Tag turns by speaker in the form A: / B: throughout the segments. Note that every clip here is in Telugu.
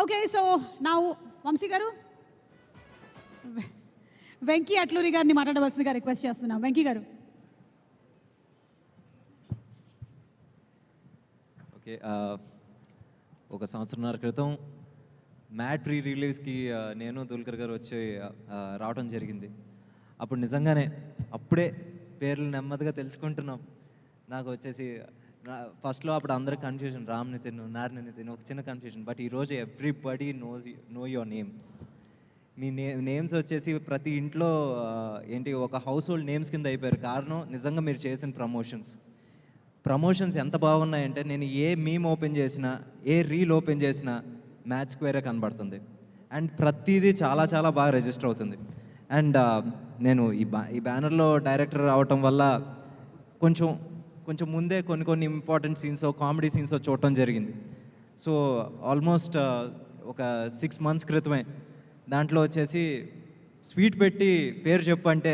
A: ఓకే, సో నా వంశీ గారు వెంకీ అట్లూరి గారిని మాట్లాడవలసిందిగా రిక్వెస్ట్ చేస్తున్నాం. వెంకీ గారు.
B: ఓకే, ఒక సంవత్సరంన్నర క్రితం మ్యాట్ ప్రీ రిలీజ్కి నేను దుల్కర్ గారు వచ్చి రావడం జరిగింది. అప్పుడు నిజంగానే అప్పుడే పేర్లు నెమ్మదిగా తెలుసుకుంటున్నాం. నాకు వచ్చేసి ఫస్ట్లో అప్పుడు అందరికి కన్ఫ్యూజన్, రామ్ నితిన్, నారాయణ నితిన్, ఒక చిన్న కన్ఫ్యూజన్. బట్ ఈరోజు ఎవ్రీబడీ నో యువర్ నేమ్స్. మీ నేమ్స్ వచ్చేసి ప్రతి ఇంట్లో ఏంటి ఒక హౌస్ హోల్డ్ నేమ్స్ కింద అయిపోయారు. కారణం నిజంగా మీరు చేసిన ప్రమోషన్స్ ఎంత బాగున్నాయంటే నేను ఏ మీమ్ ఓపెన్ చేసినా, ఏ రీల్ ఓపెన్ చేసినా మ్యాచ్ స్క్వేరే కనబడుతుంది. అండ్ ప్రతిదీ చాలా చాలా బాగా రిజిస్టర్ అవుతుంది. అండ్ నేను ఈ బ్యానర్లో డైరెక్టర్ అవటం వల్ల కొంచెం ముందే కొన్ని ఇంపార్టెంట్ సీన్స్, కామెడీ సీన్స్ చూడటం జరిగింది. సో ఆల్మోస్ట్ ఒక 6 months క్రితమే దాంట్లో వచ్చేసి స్వీట్ పెట్టి పేరు చెప్పు అంటే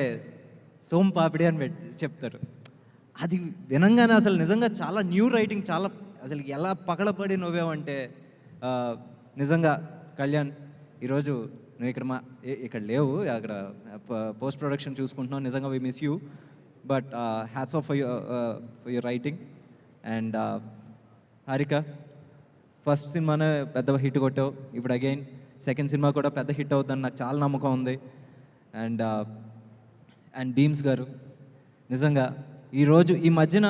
B: సోమ్ పాపిడి అని చెప్తారు. అది వినంగానే అసలు నిజంగా చాలా న్యూ రైటింగ్, చాలా అసలు ఎలా పగలపడి నవ్వామంటే నిజంగా కళ్యాణ్ ఈరోజు నువ్వు ఇక్కడ లేవు, అక్కడ పోస్ట్ ప్రొడక్షన్ చూసుకుంటున్నావు. నిజంగా we miss you, but hats off for your writing. And Harika, first సినిమానే పెద్ద హిట్ కొట్టావు, ఇప్పుడు అగైన్ సెకండ్ సినిమా కూడా పెద్ద హిట్ అవుతుందని నాకు చాలా నమ్మకం ఉంది. అండ్ భీమ్స్ గారు, నిజంగా ఈరోజు ఈ మధ్యన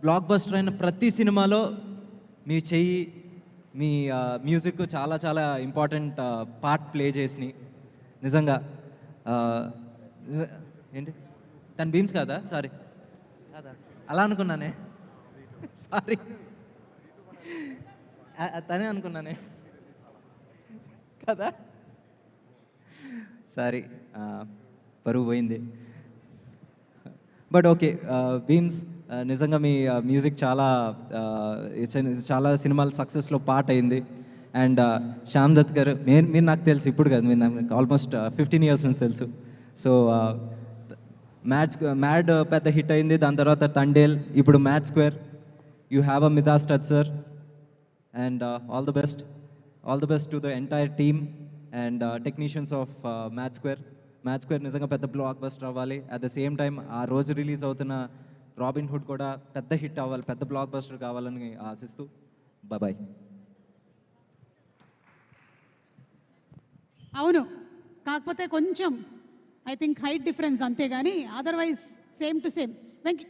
B: బ్లాక్ బస్టర్ అయిన ప్రతి సినిమాలో మీ చెయ్యి, మీ మ్యూజిక్ చాలా చాలా ఇంపార్టెంట్ పార్ట్ ప్లే చేసినాయి. నిజంగా ఏంటి తను భీమ్స్ కాదా? సారీ, కాదా, అలా అనుకున్నానే, సారీ, తనే అనుకున్నానే కదా, సారీ, పరువు పోయింది. బట్ ఓకే, భీమ్స్ నిజంగా మీ మ్యూజిక్ చాలా సినిమాల సక్సెస్లో పార్ట్ అయింది. అండ్ శ్యామ్ దత్ గారు, మీరు నాకు తెలుసు ఇప్పుడు కాదు, మీరు నాకు ఆల్మోస్ట్ 15 years నుంచి తెలుసు. సో మ్యాడ్ పెద్ద హిట్ అయింది, దాని తర్వాత తండేల్, ఇప్పుడు Mad Square. You have a Midas touch sir. And all the best to the entire team and technicians of Mad Square నిజంగా పెద్ద బ్లాక్ బస్టర్ అవ్వాలి. అట్ ద సేమ్ టైం ఆ రోజు రిలీజ్ అవుతున్న రాబిన్ హుడ్ కూడా పెద్ద హిట్ అవ్వాలి, పెద్ద బ్లాక్ బస్టర్ కావాలని ఆశిస్తూ బాయ్.
A: అవును, కాకపోతే కొంచెం ఐ థింక్ హైట్ డిఫరెన్స్ అంతే, కానీ otherwise same to same. Venky